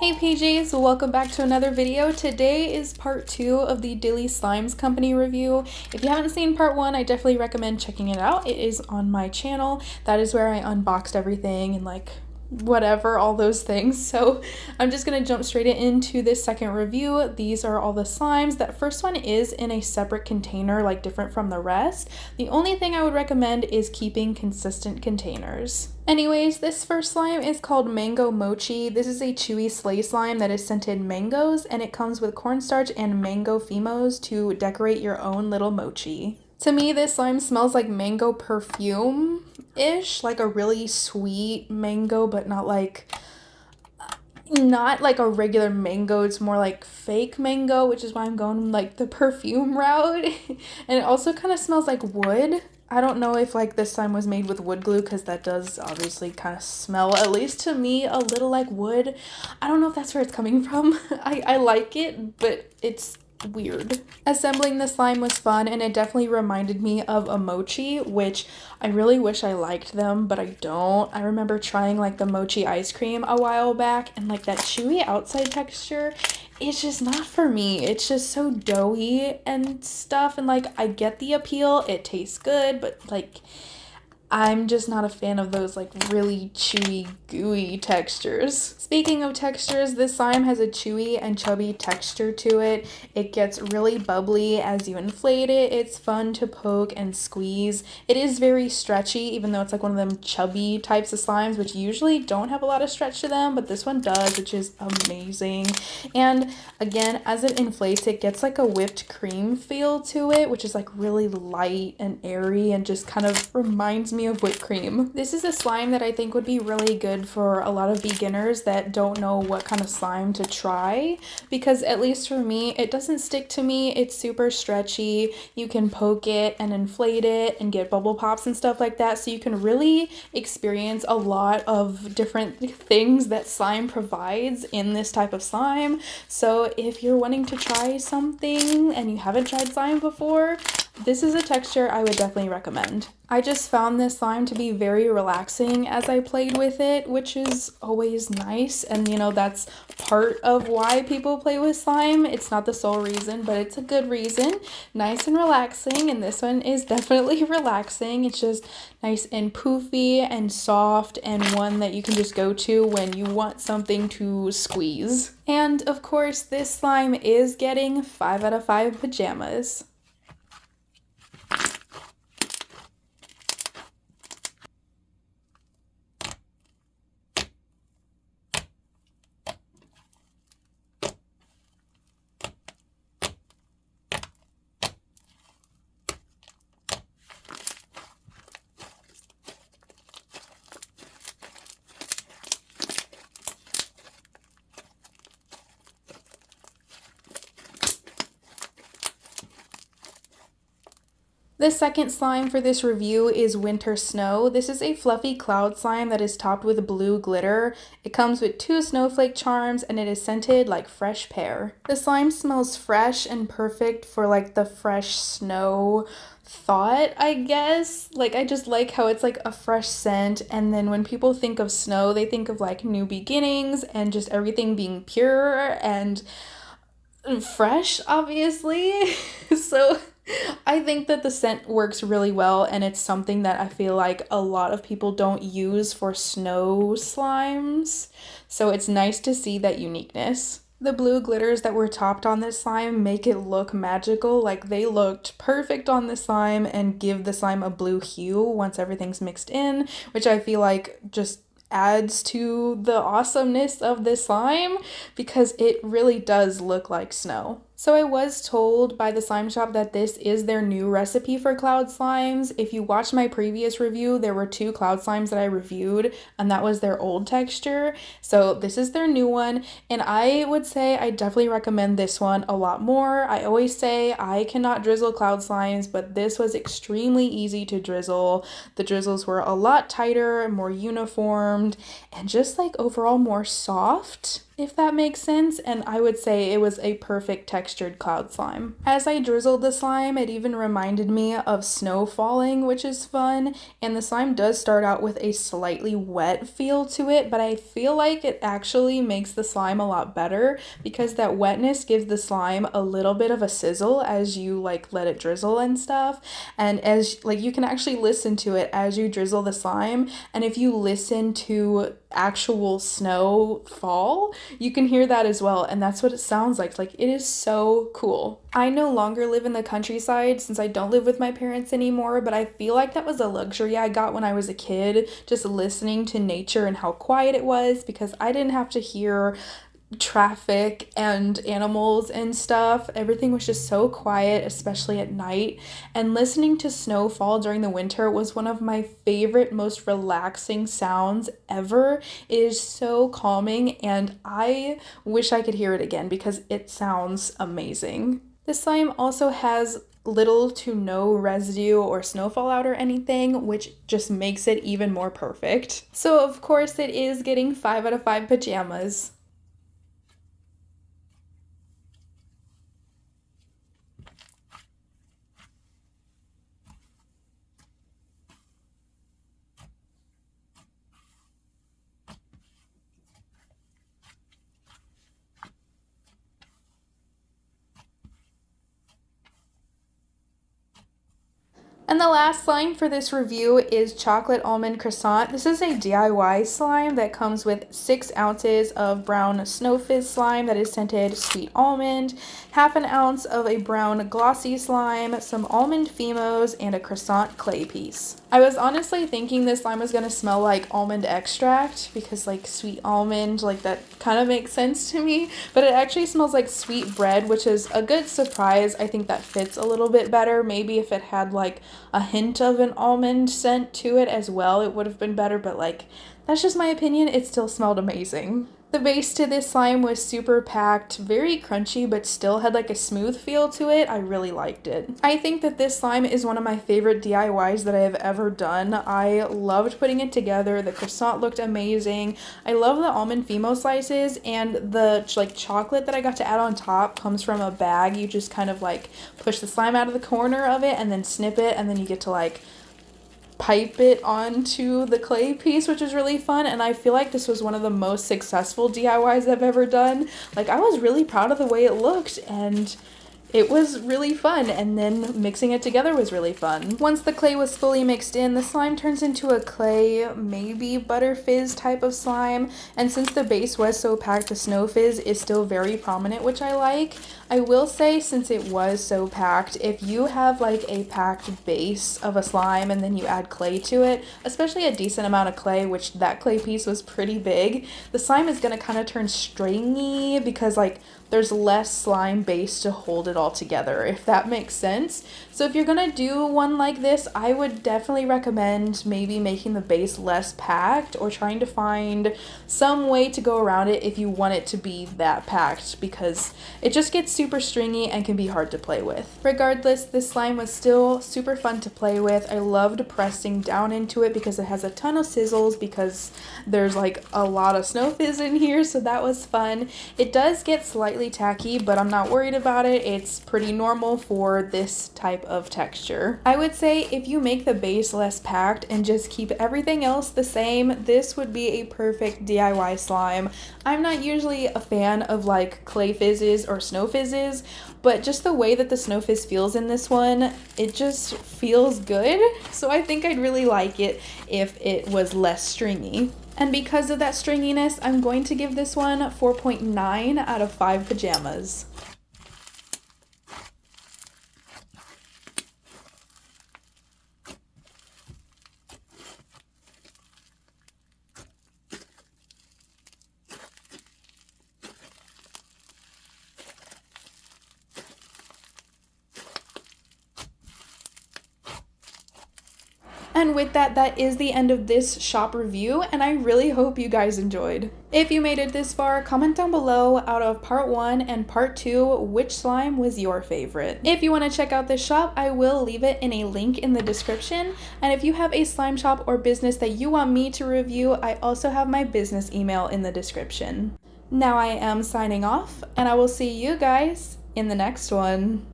Hey PJs, welcome back to another video. Today is part 2 of the Dilly Slimes Company review. If you haven't seen part 1, I definitely recommend checking it out. It is on my channel. That is where I unboxed everything and whatever, all those things. So I'm just gonna jump straight into this second review. These are all the slimes. That first one is in a separate container, like different from the rest. The only thing I would recommend is keeping consistent containers. Anyways, this first slime is called Mango Mochi. This is a chewy sleigh slime that is scented mangoes, and it comes with cornstarch and mango phemos to decorate your own little mochi. To me, this slime smells like mango perfume-ish, like a really sweet mango, but not like a regular mango. It's more like fake mango, which is why I'm going like the perfume route. And it also kind of smells like wood. I don't know if this slime was made with wood glue, because that does obviously kind of smell, at least to me, a little like wood. I don't know if that's where it's coming from. I like it, but it's weird. Assembling the slime was fun, and it definitely reminded me of a Mochi, which I really wish I liked them, but I don't. I remember trying the Mochi ice cream a while back, and that chewy outside texture, it's just not for me. It's just so doughy and stuff, and I get the appeal, it tastes good, but I'm just not a fan of those really chewy, gooey textures. Speaking of textures, this slime has a chewy and chubby texture to it. It gets really bubbly as you inflate it. It's fun to poke and squeeze. It is very stretchy, even though it's one of them chubby types of slimes, which usually don't have a lot of stretch to them, but this one does, which is amazing. And again, as it inflates, it gets a whipped cream feel to it, which is really light and airy and just kind of reminds me of whipped cream. This is a slime that I think would be really good for a lot of beginners that don't know what kind of slime to try, because at least for me, it doesn't stick to me. It's super stretchy. You can poke it and inflate it and get bubble pops and stuff like that, so you can really experience a lot of different things that slime provides in this type of slime. So if you're wanting to try something and you haven't tried slime before, this is a texture I would definitely recommend. I just found this slime to be very relaxing as I played with it, which is always nice, and that's part of why people play with slime. It's not the sole reason, but it's a good reason. Nice and relaxing, and this one is definitely relaxing. It's just nice and poofy and soft, and one that you can just go to when you want something to squeeze. And of course, this slime is getting 5 out of 5 pajamas. The second slime for this review is Winter Snow. This is a fluffy cloud slime that is topped with blue glitter. It comes with 2 snowflake charms, and it is scented like fresh pear. The slime smells fresh and perfect for the fresh snow thought, I guess. I just like how it's a fresh scent, and then when people think of snow, they think of new beginnings and just everything being pure and fresh, obviously. So I think that the scent works really well, and it's something that I feel like a lot of people don't use for snow slimes. So it's nice to see that uniqueness. The blue glitters that were topped on this slime make it look magical. They looked perfect on the slime and give the slime a blue hue once everything's mixed in, which I feel like just adds to the awesomeness of this slime, because it really does look like snow. So I was told by the slime shop that this is their new recipe for cloud slimes. If you watched my previous review, there were 2 cloud slimes that I reviewed, and that was their old texture. So this is their new one, and I would say I definitely recommend this one a lot more. I always say I cannot drizzle cloud slimes, but this was extremely easy to drizzle. The drizzles were a lot tighter, more uniformed, and just overall more soft. if that makes sense, and I would say it was a perfect textured cloud slime. As I drizzled the slime, it even reminded me of snow falling, which is fun, and the slime does start out with a slightly wet feel to it, but I feel like it actually makes the slime a lot better because that wetness gives the slime a little bit of a sizzle as you like let it drizzle and stuff, and as like you can actually listen to it as you drizzle the slime, and if you listen to actual snow fall, you can hear that as well, and that's what it sounds like. Like, it is so cool. I no longer live in the countryside since I don't live with my parents anymore, but I feel like that was a luxury I got when I was a kid, just listening to nature and how quiet it was, because I didn't have to hear traffic and animals and stuff. Everything was just so quiet, especially at night. And listening to snow fall during the winter was one of my favorite, most relaxing sounds ever. It is so calming, and I wish I could hear it again because it sounds amazing. This slime also has little to no residue or snow fallout or anything, which just makes it even more perfect. So of course it is getting 5 out of 5 pajamas. And the last slime for this review is Chocolate Almond Croissant. This is a DIY slime that comes with 6 ounces of brown snow fizz slime that is scented sweet almond, half an ounce of a brown glossy slime, some almond fimos, and a croissant clay piece. I was honestly thinking this slime was going to smell like almond extract because like sweet almond, like that kind of makes sense to me, but it actually smells like sweet bread, which is a good surprise. I think that fits a little bit better. Maybe if it had like a hint of an almond scent to it as well, it would have been better, but like that's just my opinion. It still smelled amazing. The base to this slime was super packed, very crunchy, but still had like a smooth feel to it. I really liked it. I think that this slime is one of my favorite DIYs that I have ever done. I loved putting it together. The croissant looked amazing. I love the almond fimo slices, and the like chocolate that I got to add on top comes from a bag. You just kind of like push the slime out of the corner of it and then snip it, and then you get to like pipe it onto the clay piece, which is really fun. And I feel like this was one of the most successful DIYs I've ever done. Like, I was really proud of the way it looked, and it was really fun, and then mixing it together was really fun. Once the clay was fully mixed in, the slime turns into a clay, maybe butter fizz type of slime, and since the base was so packed, the snow fizz is still very prominent, which I like. I will say, since it was so packed, if you have like a packed base of a slime and then you add clay to it, especially a decent amount of clay, which that clay piece was pretty big, the slime is going to kind of turn stringy because like there's less slime base to hold it all together, if that makes sense. So if you're gonna do one like this, I would definitely recommend maybe making the base less packed or trying to find some way to go around it if you want it to be that packed, because it just gets super stringy and can be hard to play with. Regardless, this slime was still super fun to play with. I loved pressing down into it because it has a ton of sizzles, because there's like a lot of snow fizz in here, so that was fun. It does get slightly tacky, but I'm not worried about it. It's pretty normal for this type of texture. I would say if you make the base less packed and just keep everything else the same, this would be a perfect DIY slime. I'm not usually a fan of like clay fizzes or snow fizzes, but just the way that the snow fizz feels in this one, it just feels good. So I think I'd really like it if it was less stringy. And because of that stringiness, I'm going to give this one 4.9 out of 5 pajamas. And with that, that is the end of this shop review, and I really hope you guys enjoyed. If you made it this far, comment down below out of part 1 and part 2, which slime was your favorite. If you want to check out this shop, I will leave it in a link in the description. And if you have a slime shop or business that you want me to review, I also have my business email in the description. Now I am signing off, and I will see you guys in the next one.